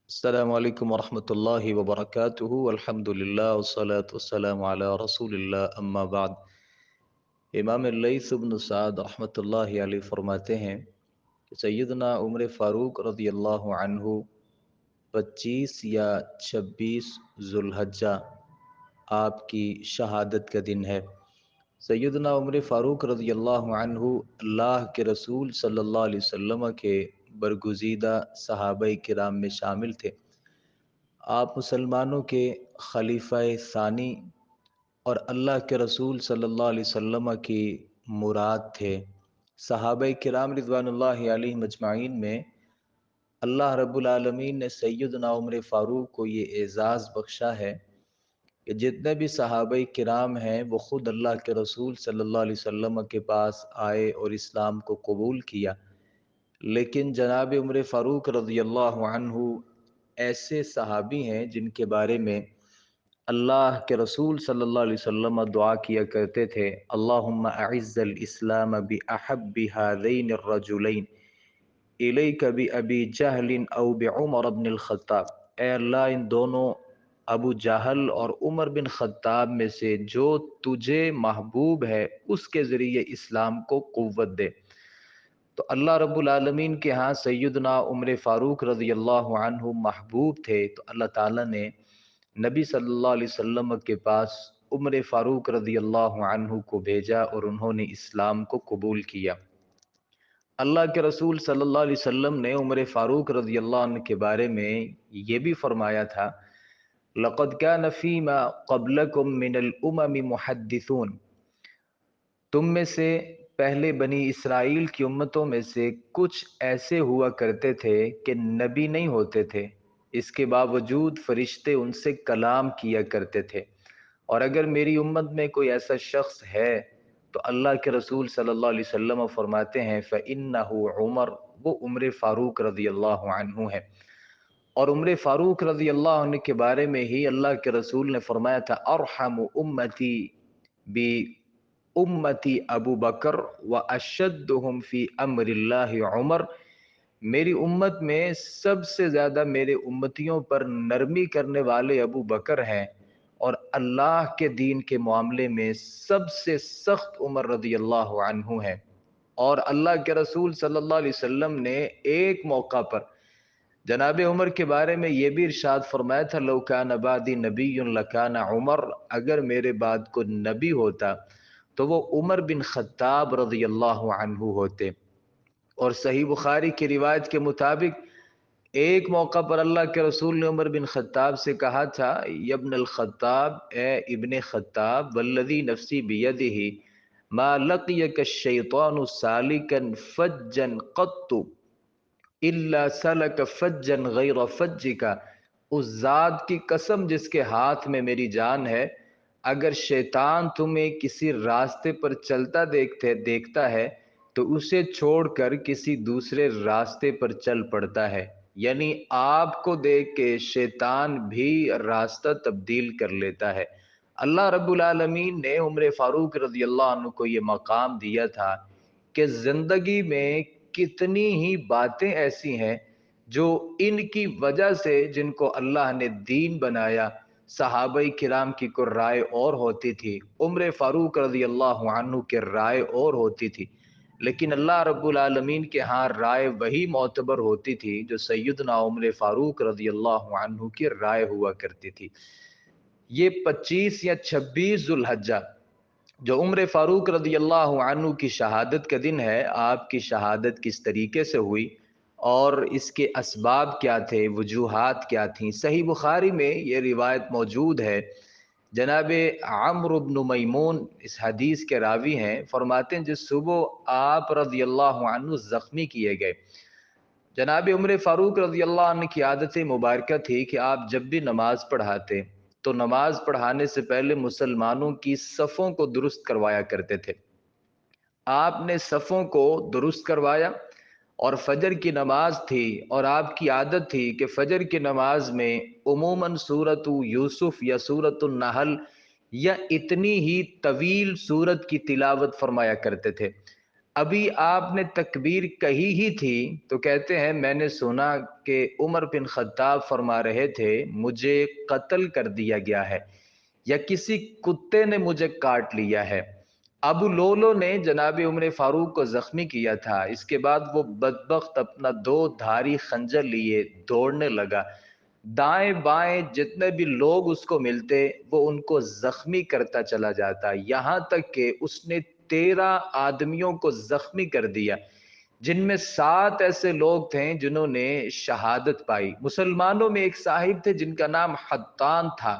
السلام علیکم ورحمۃ اللہ وبرکاتہ، الحمد للہ والصلاة والسلام علی رسول اللہ، اما بعد۔ امام اللیث بن سعد رحمۃ اللہ علیہ فرماتے ہیں کہ سیدنا عمر فاروق رضی اللہ عنہ 25 یا 26 ذوالحجہ آپ کی شہادت کا دن ہے۔ سیدنا عمر فاروق رضی اللہ عنہ اللہ کے رسول صلی اللہ علیہ وسلم کے برگزیدہ صحابہ کرام میں شامل تھے۔ آپ مسلمانوں کے خلیفہ ثانی اور اللہ کے رسول صلی اللہ علیہ وسلم کی مراد تھے۔ صحابہ کرام رضوان اللہ علیہ مجمعین میں اللہ رب العالمین نے سیدنا عمر فاروق کو یہ اعزاز بخشا ہے کہ جتنے بھی صحابہ کرام ہیں وہ خود اللہ کے رسول صلی اللہ علیہ وسلم کے پاس آئے اور اسلام کو قبول کیا، لیکن جناب عمر فاروق رضی اللہ عنہ ایسے صحابی ہیں جن کے بارے میں اللہ کے رسول صلی اللہ علیہ وسلم دعا کیا کرتے تھے، اللہم اعز الاسلام باحب هذین الرجلین الیک بابی جہل او بعمر بن الخطاب۔ اے اللہ ان دونوں ابو جہل اور عمر بن خطاب میں سے جو تجھے محبوب ہے اس کے ذریعے اسلام کو قوت دے۔ تو اللہ رب العالمین کے ہاں سیدنا عمر فاروق رضی اللہ عنہ محبوب تھے، تو اللہ تعالیٰ نے نبی صلی اللہ علیہ وسلم کے پاس عمر فاروق رضی اللہ عنہ کو بھیجا اور انہوں نے اسلام کو قبول کیا۔ اللہ کے رسول صلی اللہ علیہ وسلم نے عمر فاروق رضی اللہ عنہ کے بارے میں یہ بھی فرمایا تھا، لَقَدْ كَانَ فِي مَا قَبْلَكُم مِّنَ الْأُمَمِ مُحَدِّثُونَ، تم میں سے پہلے بنی اسرائیل کی امتوں میں سے کچھ ایسے ہوا کرتے تھے کہ نبی نہیں ہوتے تھے، اس کے باوجود فرشتے ان سے کلام کیا کرتے تھے۔ اور اگر میری امت میں کوئی ایسا شخص ہے تو اللہ کے رسول صلی اللہ علیہ وسلم فرماتے ہیں فَإِنَّهُ عمر، وہ عمر فاروق رضی اللہ عنہ ہے۔ اور عمر فاروق رضی اللہ عنہ کے بارے میں ہی اللہ کے رسول نے فرمایا تھا ارحم امتی بی امتی ابو بکر و اشدہم فی امر اللہ عمر، میری امت میں سب سے زیادہ میرے امتیوں پر نرمی کرنے والے ابو بکر ہیں، اور اللہ کے دین کے معاملے میں سب سے سخت عمر رضی اللہ عنہ ہیں۔ اور اللہ کے رسول صلی اللہ علیہ وسلم نے ایک موقع پر جناب عمر کے بارے میں یہ بھی ارشاد فرمایا تھا لو کان بعدی نبی لکان عمر، اگر میرے بعد کو نبی ہوتا تو وہ عمر بن خطاب رضی اللہ عنہ ہوتے۔ اور صحیح بخاری کی روایت کے مطابق ایک موقع پر اللہ کے رسول نے عمر بن خطاب سے کہا تھا یا ابن الخطاب، اے ابن خطاب، والذی نفسی بیدہ ما لقیک الشیطان سالکا فجا قط الا سلک فجا غیر فجک، اس ذات کی قسم جس کے ہاتھ میں میری جان ہے، اگر شیطان تمہیں کسی راستے پر چلتا دیکھتا ہے تو اسے چھوڑ کر کسی دوسرے راستے پر چل پڑتا ہے، یعنی آپ کو دیکھ کے شیطان بھی راستہ تبدیل کر لیتا ہے۔ اللہ رب العالمین نے عمر فاروق رضی اللہ عنہ کو یہ مقام دیا تھا کہ زندگی میں کتنی ہی باتیں ایسی ہیں جو ان کی وجہ سے، جن کو اللہ نے دین بنایا، صحابہ کرام کی کوئی رائے اور ہوتی تھی، عمر فاروق رضی اللہ عنہ کے رائے اور ہوتی تھی، لیکن اللہ رب العالمین کے ہاں رائے وہی معتبر ہوتی تھی جو سیدنا عمر فاروق رضی اللہ عنہ کی رائے ہوا کرتی تھی۔ یہ 25 یا 26 ذوالحجہ جو عمر فاروق رضی اللہ عنہ کی شہادت کا دن ہے، آپ کی شہادت کس طریقے سے ہوئی اور اس کے اسباب کیا تھے، وجوہات کیا تھیں، صحیح بخاری میں یہ روایت موجود ہے۔ جناب عمرو بن میمون اس حدیث کے راوی ہیں، فرماتے ہیں جس صبح آپ رضی اللہ عنہ زخمی کیے گئے، جناب عمر فاروق رضی اللہ عنہ کی عادت مبارکہ تھی کہ آپ جب بھی نماز پڑھاتے تو نماز پڑھانے سے پہلے مسلمانوں کی صفوں کو درست کروایا کرتے تھے۔ آپ نے صفوں کو درست کروایا، اور فجر کی نماز تھی، اور آپ کی عادت تھی کہ فجر کی نماز میں عموماً سورۃ یوسف یا سورۃ النحل یا اتنی ہی طویل سورت کی تلاوت فرمایا کرتے تھے۔ ابھی آپ نے تکبیر کہی ہی تھی تو کہتے ہیں میں نے سنا کہ عمر بن خطاب فرما رہے تھے مجھے قتل کر دیا گیا ہے یا کسی کتے نے مجھے کاٹ لیا ہے۔ ابو لولو نے جناب عمر فاروق کو زخمی کیا تھا، اس کے بعد وہ بدبخت اپنا 2 دھاری خنجر لیے دوڑنے لگا، دائیں بائیں جتنے بھی لوگ اس کو ملتے وہ ان کو زخمی کرتا چلا جاتا، یہاں تک کہ اس نے 13 آدمیوں کو زخمی کر دیا، جن میں 7 ایسے لوگ تھے جنہوں نے شہادت پائی۔ مسلمانوں میں ایک صاحب تھے جن کا نام حطان تھا،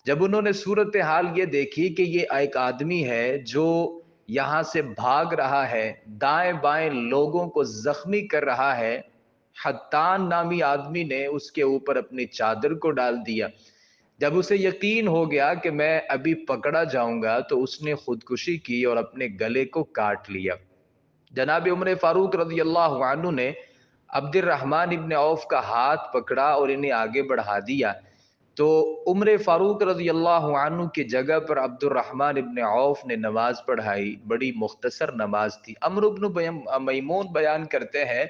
جب انہوں نے صورتحال یہ دیکھی کہ یہ ایک آدمی ہے جو یہاں سے بھاگ رہا ہے، دائیں بائیں لوگوں کو زخمی کر رہا ہے، حطان نامی آدمی نے اس کے اوپر اپنی چادر کو ڈال دیا۔ جب اسے یقین ہو گیا کہ میں ابھی پکڑا جاؤں گا تو اس نے خودکشی کی اور اپنے گلے کو کاٹ لیا۔ جناب عمر فاروق رضی اللہ عنہ نے عبد الرحمن ابن عوف کا ہاتھ پکڑا اور انہیں آگے بڑھا دیا، تو عمر فاروق رضی اللہ عنہ کی جگہ پر عبد الرحمن ابن عوف نے نماز پڑھائی، بڑی مختصر نماز تھی۔ عمرو بن میمون بیان کرتے ہیں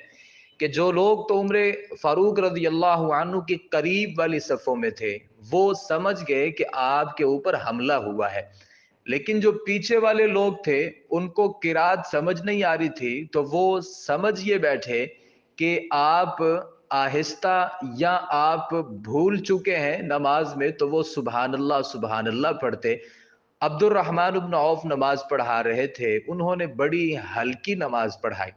کہ جو لوگ تو عمر فاروق رضی اللہ عنہ کے قریب والی صفوں میں تھے وہ سمجھ گئے کہ آپ کے اوپر حملہ ہوا ہے، لیکن جو پیچھے والے لوگ تھے ان کو قرات سمجھ نہیں آ رہی تھی تو وہ سمجھ یہ بیٹھے کہ آپ آہستہ یا آپ بھول چکے ہیں نماز میں، تو وہ سبحان اللہ پڑھتے۔ عبد الرحمن بن عوف نماز پڑھا رہے تھے، انہوں نے بڑی ہلکی نماز پڑھائی۔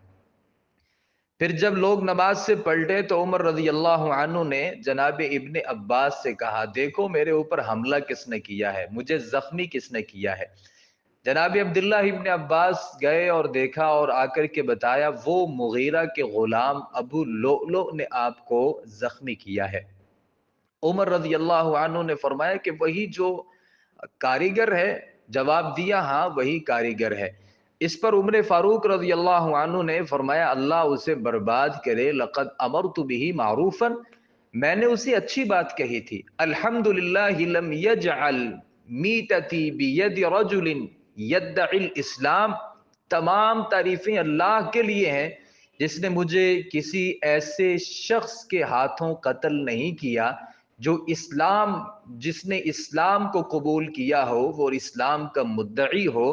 پھر جب لوگ نماز سے پلٹے تو عمر رضی اللہ عنہ نے جناب ابن عباس سے کہا دیکھو میرے اوپر حملہ کس نے کیا ہے، مجھے زخمی کس نے کیا ہے۔ جناب عبداللہ ابن عباس گئے اور دیکھا اور آ کر کے بتایا وہ مغیرہ کے غلام ابو لؤلؤ نے آپ کو زخمی کیا ہے۔ عمر رضی اللہ عنہ نے فرمایا کہ وہی جو کاریگر ہے، جواب دیا ہاں وہی کاریگر ہے۔ اس پر عمر فاروق رضی اللہ عنہ نے فرمایا اللہ اسے برباد کرے، لقد امرت به معروفا، میں نے اسے اچھی بات کہی تھی، الحمدللہ لم یجعل میتتی بید رجل یدعی الاسلام، تمام تعریفیں اللہ کے لیے ہیں جس نے مجھے کسی ایسے شخص کے ہاتھوں قتل نہیں کیا جو جس نے اسلام کو قبول کیا ہو، وہ اسلام کا مدعی ہو۔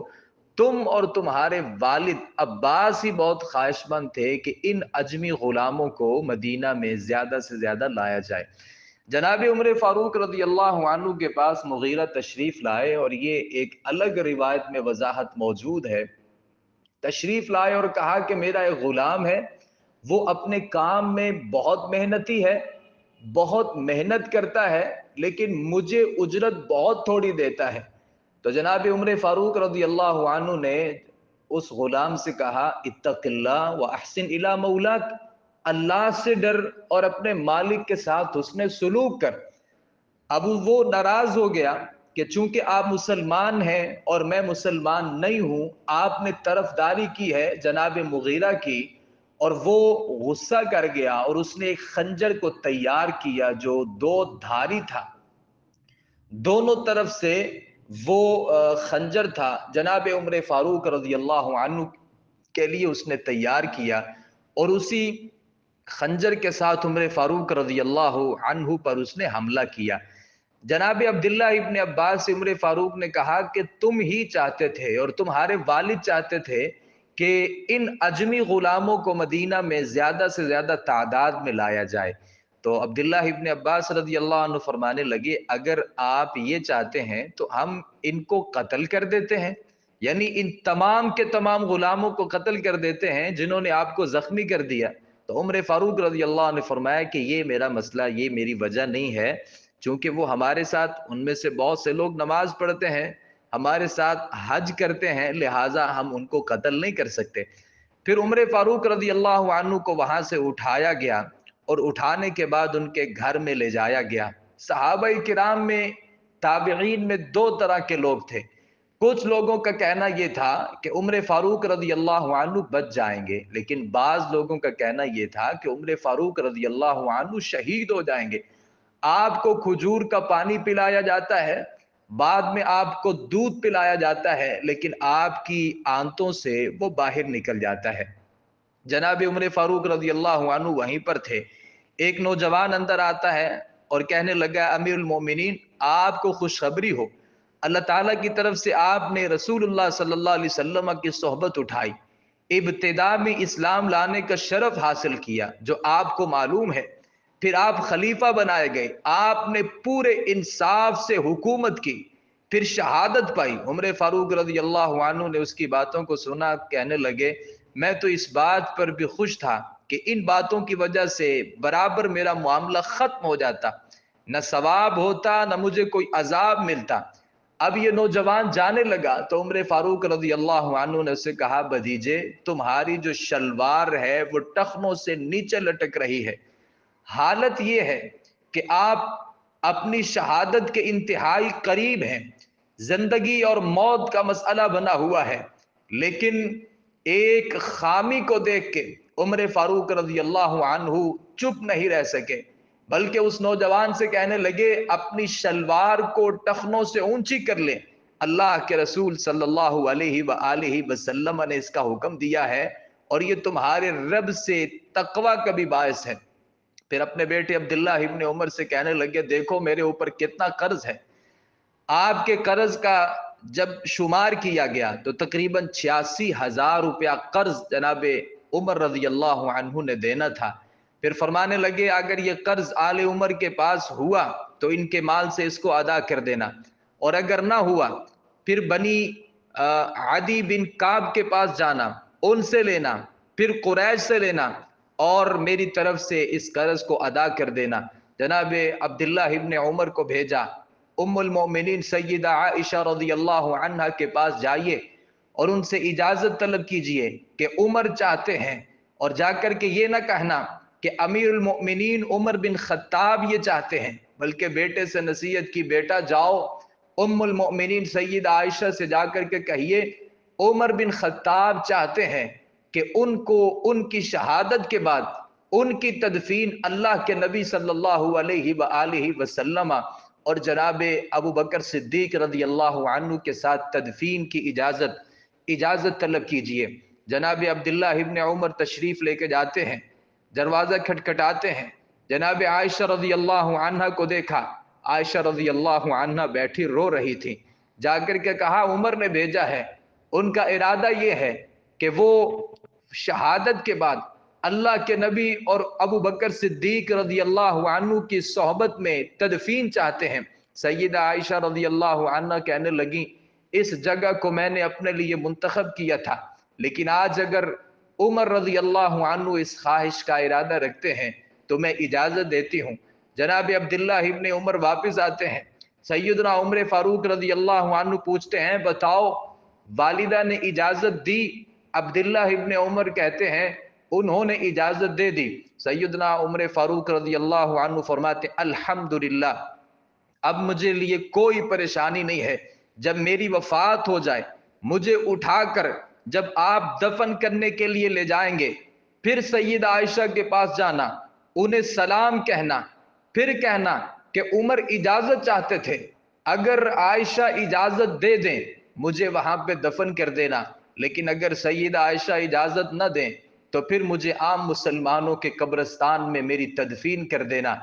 تم اور تمہارے والد عباس ہی بہت خواہش مند تھے کہ ان اجمی غلاموں کو مدینہ میں زیادہ سے زیادہ لایا جائے۔ جناب عمر فاروق رضی اللہ عنہ کے پاس مغیرہ تشریف لائے، اور یہ ایک الگ روایت میں وضاحت موجود ہے، تشریف لائے اور کہا کہ میرا ایک غلام ہے، وہ اپنے کام میں بہت محنتی ہے، بہت محنت کرتا ہے، لیکن مجھے اجرت بہت تھوڑی دیتا ہے۔ تو جناب عمر فاروق رضی اللہ عنہ نے اس غلام سے کہا اتق اللہ واحسن الی مولاک، اللہ سے ڈر اور اپنے مالک کے ساتھ حسن سلوک کر۔ اب وہ ناراض ہو گیا کہ چونکہ آپ مسلمان ہیں اور میں مسلمان نہیں ہوں، آپ نے طرفداری کی ہے جناب مغیرہ کی، اور وہ غصہ کر گیا اور اس نے ایک خنجر کو تیار کیا جو 2 دھاری تھا، دونوں طرف سے وہ خنجر تھا جناب عمر فاروق رضی اللہ عنہ کے لیے اس نے تیار کیا، اور اسی خنجر کے ساتھ عمر فاروق رضی اللہ عنہ پر اس نے حملہ کیا۔ جناب عبداللہ ابن عباس سے عمر فاروق نے کہا کہ تم ہی چاہتے تھے اور تمہارے والد چاہتے تھے کہ ان اجمی غلاموں کو مدینہ میں زیادہ سے زیادہ تعداد میں لایا جائے۔ تو عبداللہ ابن عباس رضی اللہ عنہ فرمانے لگے اگر آپ یہ چاہتے ہیں تو ہم ان کو قتل کر دیتے ہیں، یعنی ان تمام کے تمام غلاموں کو قتل کر دیتے ہیں جنہوں نے آپ کو زخمی کر دیا۔ تو عمر فاروق رضی اللہ عنہ نے فرمایا کہ یہ میرا مسئلہ، یہ میری وجہ نہیں ہے، چونکہ وہ ہمارے ساتھ ان میں سے بہت سے لوگ نماز پڑھتے ہیں، ہمارے ساتھ حج کرتے ہیں، لہٰذا ہم ان کو قتل نہیں کر سکتے۔ پھر عمر فاروق رضی اللہ عنہ کو وہاں سے اٹھایا گیا اور اٹھانے کے بعد ان کے گھر میں لے جایا گیا۔ صحابہ کرام میں، تابعین میں 2 طرح کے لوگ تھے۔ کچھ لوگوں کا کہنا یہ تھا کہ عمر فاروق رضی اللہ عنہ بچ جائیں گے، لیکن بعض لوگوں کا کہنا یہ تھا کہ عمر فاروق رضی اللہ عنہ شہید ہو جائیں گے۔ آپ کو کھجور کا پانی پلایا جاتا ہے، بعد میں آپ کو دودھ پلایا جاتا ہے لیکن آپ کی آنتوں سے وہ باہر نکل جاتا ہے۔ جناب عمر فاروق رضی اللہ عنہ وہیں پر تھے، ایک نوجوان اندر آتا ہے اور کہنے لگا امیر المومنین آپ کو خوشخبری ہو، اللہ تعالیٰ کی طرف سے آپ نے رسول اللہ صلی اللہ علیہ وسلم کی صحبت اٹھائی، ابتدا میں اسلام لانے کا شرف حاصل کیا جو آپ کو معلوم ہے، پھر آپ خلیفہ بنائے گئے، آپ نے پورے انصاف سے حکومت کی، پھر شہادت پائی۔ عمر فاروق رضی اللہ عنہ نے اس کی باتوں کو سنا، کہنے لگے میں تو اس بات پر بھی خوش تھا کہ ان باتوں کی وجہ سے برابر میرا معاملہ ختم ہو جاتا، نہ ثواب ہوتا نہ مجھے کوئی عذاب ملتا۔ اب یہ نوجوان جانے لگا تو عمر فاروق رضی اللہ عنہ نے اسے کہا بھتیجے تمہاری جو شلوار ہے وہ ٹخنوں سے نیچے لٹک رہی ہے، حالت یہ ہے کہ آپ اپنی شہادت کے انتہائی قریب ہیں، زندگی اور موت کا مسئلہ بنا ہوا ہے، لیکن ایک خامی کو دیکھ کے عمر فاروق رضی اللہ عنہ چپ نہیں رہ سکے، بلکہ اس نوجوان سے کہنے لگے اپنی شلوار کو ٹخنوں سے اونچی کر لیں، اللہ کے رسول صلی اللہ علیہ وآلہ وسلم نے اس کا حکم دیا ہے اور یہ تمہارے رب سے تقوی کا بھی باعث ہے۔ پھر اپنے بیٹے عبداللہ ابن عمر سے کہنے لگے دیکھو میرے اوپر کتنا قرض ہے، آپ کے قرض کا جب شمار کیا گیا تو تقریباً 86,000 روپیہ قرض جناب عمر رضی اللہ عنہ نے دینا تھا۔ پھر فرمانے لگے اگر یہ قرض آل عمر کے پاس ہوا تو ان کے مال سے اس کو ادا کر دینا، اور اگر نہ ہوا پھر بنی عدی بن کعب کے پاس جانا، ان سے لینا، پھر قریش سے لینا اور میری طرف سے اس قرض کو ادا کر دینا۔ جناب عبداللہ ابن عمر کو بھیجا، ام المؤمنین سیدہ عائشہ رضی اللہ عنہا کے پاس جائیے اور ان سے اجازت طلب کیجئے کہ عمر چاہتے ہیں، اور جا کر کے یہ نہ کہنا کہ امیر المؤمنین عمر بن خطاب یہ چاہتے ہیں، بلکہ بیٹے سے نصیحت کی بیٹا جاؤ ام المؤمنین سیدہ عائشہ سے جا کر کے کہیے عمر بن خطاب چاہتے ہیں کہ ان کو ان کی شہادت کے بعد ان کی تدفین اللہ کے نبی صلی اللہ علیہ وآلہ وسلم اور جناب ابو بکر صدیق رضی اللہ عنہ کے ساتھ تدفین کی اجازت طلب کیجئے۔ جناب عبداللہ ابن عمر تشریف لے کے جاتے ہیں، دروازہ کھٹکھٹاتے ہیں، جناب عائشہ رضی اللہ عنہ کو دیکھا، عائشہ رضی اللہ عنہ بیٹھی رو رہی تھی، جا کر کے کہا عمر نے بھیجا ہے، ان کا ارادہ یہ ہے کہ وہ شہادت کے بعد اللہ کے نبی اور ابو بکر صدیق رضی اللہ عنہ کی صحبت میں تدفین چاہتے ہیں۔ سیدہ عائشہ رضی اللہ عنہ کہنے لگیں اس جگہ کو میں نے اپنے لیے منتخب کیا تھا، لیکن آج اگر عمر رضی اللہ عنہ اس خواہش کا ارادہ رکھتے ہیں تو میں اجازت دیتی ہوں۔ جناب عبداللہ ابن عمر واپس آتے ہیں، سیدنا عمر فاروق رضی اللہ عنہ پوچھتے ہیں بتاؤ والدہ نے اجازت دی؟ عبداللہ ابن عمر کہتے ہیں انہوں نے اجازت دے دی۔ سیدنا عمر فاروق رضی اللہ عنہ فرماتے الحمدللہ اب مجھے لیے کوئی پریشانی نہیں ہے، جب میری وفات ہو جائے مجھے اٹھا کر جب آپ دفن کرنے کے لیے لے جائیں گے، پھر سیدہ عائشہ کے پاس جانا، انہیں سلام کہنا، پھر کہنا کہ عمر اجازت چاہتے تھے، اگر عائشہ اجازت دے دیں مجھے وہاں پہ دفن کر دینا، لیکن اگر سیدہ عائشہ اجازت نہ دیں تو پھر مجھے عام مسلمانوں کے قبرستان میں میری تدفین کر دینا۔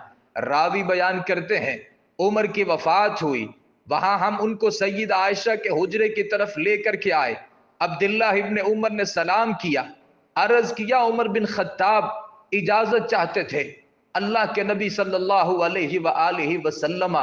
راوی بیان کرتے ہیں عمر کی وفات ہوئی، وہاں ہم ان کو سیدہ عائشہ کے حجرے کی طرف لے کر کے آئے، عبداللہ ابن عمر نے سلام کیا، عرض کیا عمر بن خطاب اجازت چاہتے تھے، اللہ کے نبی صلی اللہ علیہ وآلہ وسلم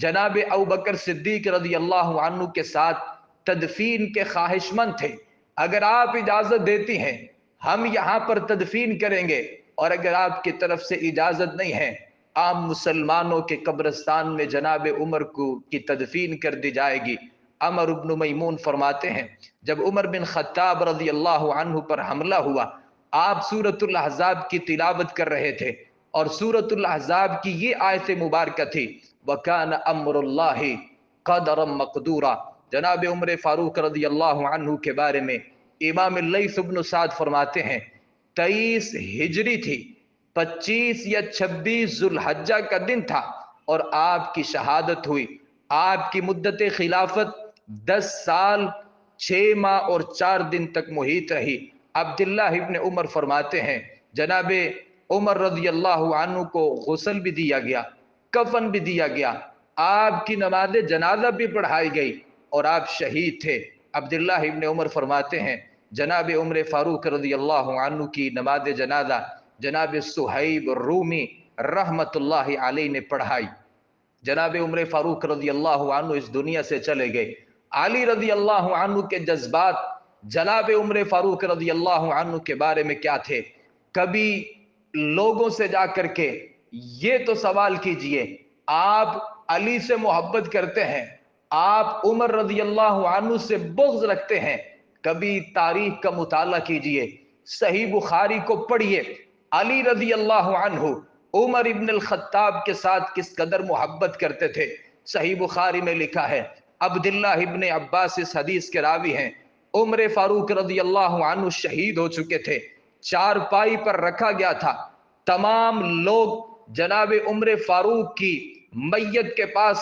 جناب ابوبکر صدیق رضی اللہ عنہ کے ساتھ تدفین کے خواہش مند تھے، اگر آپ اجازت دیتی ہیں ہم یہاں پر تدفین کریں گے، اور اگر آپ کی طرف سے اجازت نہیں ہے عام مسلمانوں کے قبرستان میں جناب عمر کی تدفین کر دی جائے گی۔ عمر بن میمون فرماتے ہیں جب عمر بن خطاب رضی اللہ عنہ پر حملہ ہوا آپ سورۃ الاحزاب کی تلاوت کر رہے تھے، اور سورۃ الاحزاب کی یہ آیت مبارکہ تھی وَكَانَ أَمْرُ اللَّهِ قَدَرًا مَقْدُورًا۔ جناب عمر فاروق رضی اللہ عنہ کے بارے میں امام اللیث بن سعد فرماتے ہیں 23 ہجری تھی، 25 یا 26 ذوالحجہ کا دن تھا اور آپ کی شہادت ہوئی۔ آپ کی مدت خلافت 10 سال 6 ماہ اور 4 دن تک محیط رہی۔ عبداللہ ابن عمر فرماتے ہیں جناب عمر رضی اللہ عنہ کو غسل بھی دیا گیا، کفن بھی دیا گیا، آپ کی نماز جنازہ بھی پڑھائی گئی اور آپ شہید تھے۔ عبداللہ ابن عمر فرماتے ہیں جناب عمر فاروق رضی اللہ عنہ کی نماز جنازہ جناب صہیب رومی رحمت اللہ علیہ نے پڑھائی۔ جناب عمر فاروق رضی اللہ عنہ اس دنیا سے چلے گئے۔ علی رضی اللہ عنہ کے جذبات جناب عمر فاروق رضی اللہ عنہ کے بارے میں کیا تھے؟ کبھی لوگوں سے جا کر کے یہ تو سوال کیجئے، آپ علی سے محبت کرتے ہیں، آپ عمر رضی اللہ عنہ سے بغض رکھتے ہیں، کبھی تاریخ کا مطالعہ کیجئے، صحیح بخاری کو پڑھیے، علی رضی اللہ عنہ عمر ابن الخطاب کے ساتھ کس قدر محبت کرتے تھے۔ صحیح بخاری میں لکھا ہے، عبداللہ ابن عباس اس حدیث کے راوی ہیں، عمر فاروق رضی اللہ عنہ شہید ہو چکے تھے، چارپائی پر رکھا گیا تھا، تمام لوگ جناب عمر فاروق کی میت کے پاس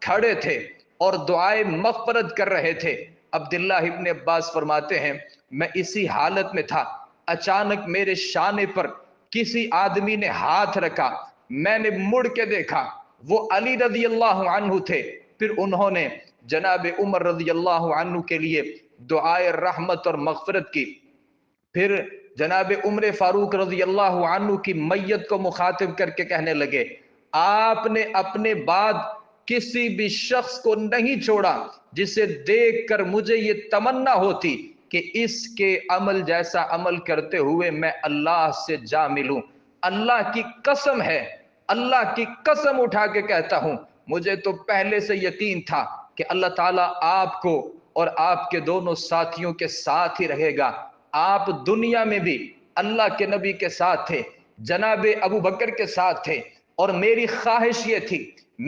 کھڑے تھے اور دعائے مغفرت کر رہے تھے۔ عبداللہ ابن عباس فرماتے ہیں میں اسی حالت میں تھا، اچانک میرے شانے پر کسی آدمی نے ہاتھ رکھا، میں نے مڑ کے دیکھا، وہ علی رضی اللہ عنہ تھے۔ پھر انہوں نے جناب عمر رضی اللہ عنہ کے لیے دعائے رحمت اور مغفرت کی۔ پھر جناب عمر فاروق رضی اللہ عنہ کی میت کو مخاطب کر کے کہنے لگے آپ نے اپنے بعد کسی بھی شخص کو نہیں چھوڑا جسے دیکھ کر مجھے یہ تمنا ہوتی کہ اس کے عمل جیسا عمل کرتے ہوئے میں اللہ سے جا ملوں۔ اللہ کی قسم ہے، اللہ کی قسم اٹھا کے کہتا ہوں، مجھے تو پہلے سے یقین تھا کہ اللہ تعالیٰ آپ کو اور آپ کے دونوں ساتھیوں کے ساتھ ہی رہے گا۔ آپ دنیا میں بھی اللہ کے نبی کے ساتھ تھے، جناب ابو بکر کے ساتھ تھے، اور میری خواہش یہ تھی،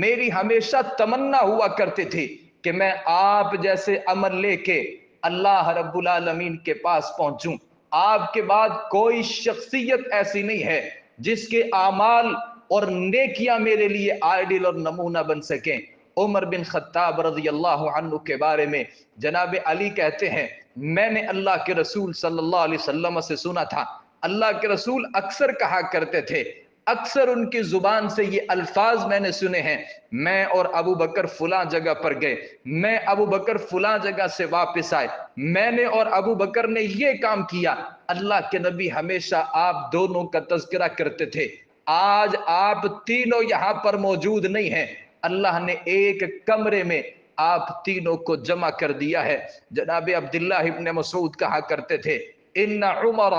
میری ہمیشہ تمنا ہوا کرتی تھی کہ میں آپ جیسے عمل لے کے اللہ رب العالمین کے پاس پہنچوں۔ آپ کے بعد کوئی شخصیت ایسی نہیں ہے جس کے اعمال اور نیکیاں میرے لیے آئیڈل اور نمونہ بن سکیں۔ عمر بن خطاب رضی اللہ عنہ کے بارے میں جناب علی کہتے ہیں میں نے اللہ کے رسول صلی اللہ علیہ وسلم سے سنا تھا، اللہ کے رسول اکثر کہا کرتے تھے، اکثر ان کی زبان سے یہ الفاظ میں نے سنے ہیں، میں اور ابو بکر فلاں جگہ پر گئے، میں ابو بکر فلاں جگہ سے واپس آئے، میں نے اور ابو بکر نے یہ کام کیا۔ اللہ کے نبی ہمیشہ آپ دونوں کا تذکرہ کرتے تھے۔ آج آپ تینوں یہاں پر موجود نہیں ہیں، اللہ نے ایک کمرے میں آپ تینوں کو جمع کر دیا ہے۔ جناب عبداللہ ابن مسعود کہا کرتے تھے ان عمر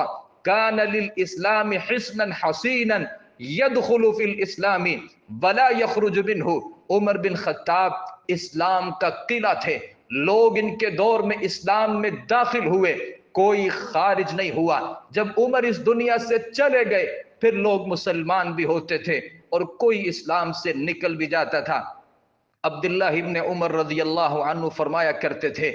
کان للاسلام حصنا حصینا يدخل في الاسلام ولا يخرج منه۔ عمر بن خطاب اسلام کا قلعہ تھے، لوگ ان کے دور میں اسلام میں داخل ہوئے، کوئی خارج نہیں ہوا۔ جب عمر اس دنیا سے چلے گئے پھر لوگ مسلمان بھی ہوتے تھے اور کوئی اسلام سے نکل بھی جاتا تھا۔ عبداللہ ابن عمر رضی اللہ عنہ فرمایا کرتے تھے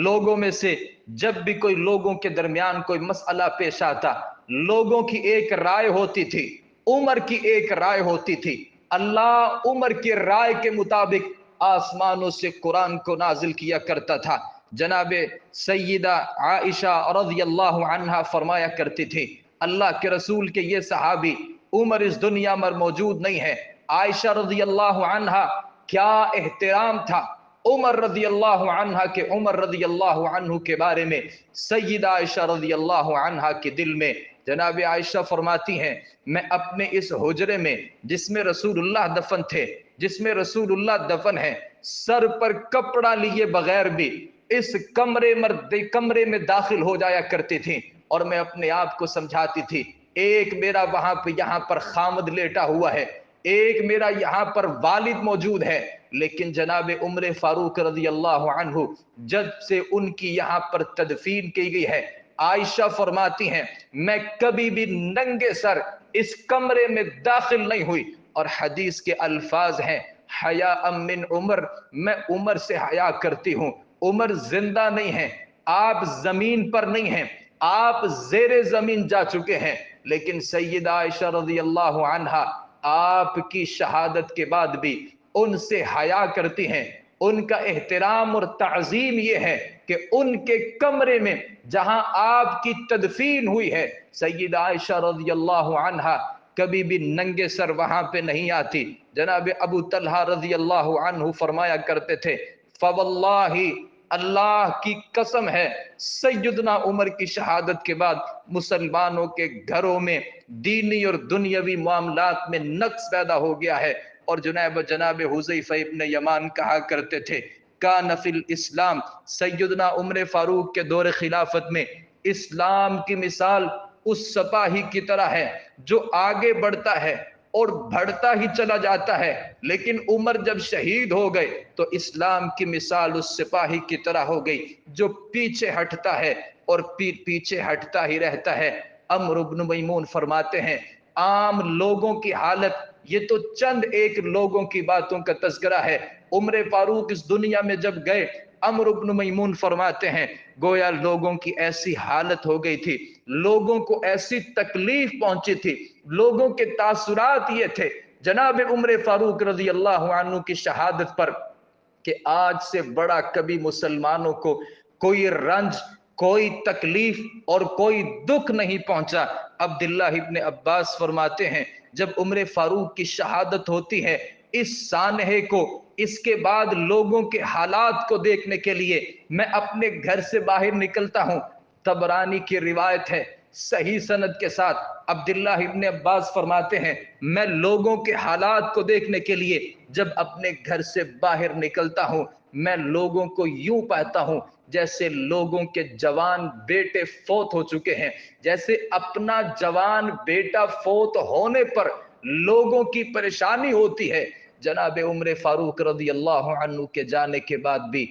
لوگوں میں سے جب بھی کوئی لوگوں کے درمیان کوئی مسئلہ پیش آتا، لوگوں کی ایک رائے ہوتی تھی، عمر کی ایک رائے ہوتی تھی، اللہ عمر کی رائے کے مطابق آسمانوں سے قرآن کو نازل کیا کرتا تھا۔ جناب سیدہ عائشہ رضی اللہ عنہا فرمایا کرتی تھی اللہ کے رسول کے یہ صحابی عمر اس دنیا میں موجود نہیں ہے۔ عائشہ رضی اللہ عنہا کیا احترام تھا عمر رضی اللہ عنہ کے، عمر رضی اللہ عنہ کے بارے میں سیدہ عائشہ رضی اللہ عنہ کے دل میں۔ جناب عائشہ فرماتی ہیں میں اپنے اس حجرے میں جس میں رسول اللہ دفن تھے، جس میں رسول اللہ دفن ہے، سر پر کپڑا لیے بغیر بھی اس کمرے میں داخل ہو جایا کرتی تھی اور میں اپنے آپ کو سمجھاتی تھی ایک میرا وہاں پہ یہاں پر خامد لیٹا ہوا ہے، ایک میرا یہاں پر والد موجود ہے، لیکن جناب عمر فاروق رضی اللہ عنہ جب سے ان کی یہاں پر تدفین کی گئی ہے، عائشہ فرماتی ہیں میں کبھی بھی ننگے سر اس کمرے میں داخل نہیں ہوئی۔ اور حدیث کے الفاظ ہیں حیاء من عمر، میں عمر سے حیا کرتی ہوں۔ عمر زندہ نہیں ہیں، آپ زمین پر نہیں ہیں، آپ زیر زمین جا چکے ہیں، لیکن سیدہ عائشہ رضی اللہ عنہا آپ کی شہادت کے بعد بھی ان سے حیا کرتی ہیں۔ ان کا احترام اور تعظیم یہ ہے کہ ان کے کمرے میں جہاں آپ کی تدفین ہوئی ہے، سیدہ عائشہ رضی اللہ عنہا کبھی بھی ننگے سر وہاں پہ نہیں آتی۔ جناب ابو طلحہ رضی اللہ عنہ فرمایا کرتے تھے، فواللہ اللہ کی قسم ہے، سیدنا عمر کی شہادت کے بعد مسلمانوں کے گھروں میں دینی اور دنیاوی معاملات میں نقص پیدا ہو گیا ہے۔ اور جناب حذیفہ ابن یمان کہا کرتے تھے، کان فی الاسلام، سیدنا عمر فاروق کے دور خلافت میں اسلام کی مثال اس سپاہی کی طرح ہے جو آگے بڑھتا ہے اور بڑھتا ہی چلا جاتا ہے، لیکن عمر جب شہید ہو گئے تو اسلام کی مثال اس سپاہی کی طرح ہو گئی جو پیچھے ہٹتا ہے اور پیچھے ہٹتا ہی رہتا ہے۔ عمرو بن میمون فرماتے ہیں، عام لوگوں کی حالت، یہ تو چند ایک لوگوں کی باتوں کا تذکرہ ہے، عمر فاروق اس دنیا میں جب گئے، عمرو بن میمون فرماتے ہیں گویا لوگوں کی ایسی حالت ہو گئی تھی، لوگوں کو ایسی تکلیف پہنچی تھی، لوگوں کے تاثرات یہ تھے جناب عمر فاروق رضی اللہ عنہ کی شہادت پر کہ آج سے بڑا کبھی مسلمانوں کو کوئی رنج، کوئی تکلیف اور کوئی دکھ نہیں پہنچا۔ عبداللہ ابن عباس فرماتے ہیں جب عمر فاروق کی شہادت ہوتی ہے، اس سانحے کو، اس کے بعد لوگوں کے حالات کو دیکھنے کے لیے میں اپنے گھر سے باہر نکلتا ہوں۔ طبرانی کی روایت ہے صحیح سند کے ساتھ، عبداللہ ابن عباس فرماتے ہیں میں لوگوں کے حالات کو دیکھنے کے لیے جب اپنے گھر سے باہر نکلتا ہوں، میں لوگوں کو یوں پاتا ہوں جیسے لوگوں کے جوان بیٹے فوت ہو چکے ہیں، جیسے اپنا جوان بیٹا فوت ہونے پر لوگوں کی پریشانی ہوتی ہے۔ جناب عمر فاروق رضی اللہ عنہ کے جانے کے بعد بھی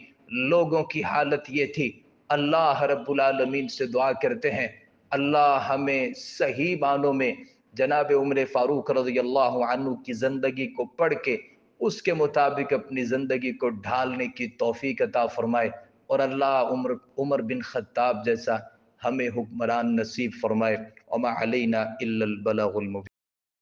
لوگوں کی حالت یہ تھی۔ اللہ رب العالمین سے دعا کرتے ہیں اللہ ہمیں صحیح معنوں میں جناب عمر فاروق رضی اللہ عنہ کی زندگی کو پڑھ کے اس کے مطابق اپنی زندگی کو ڈھالنے کی توفیق عطا فرمائے، اور اللہ عمر بن خطاب جیسا ہمیں حکمران نصیب فرمائے۔ وما علینا الا البلاغ المبین۔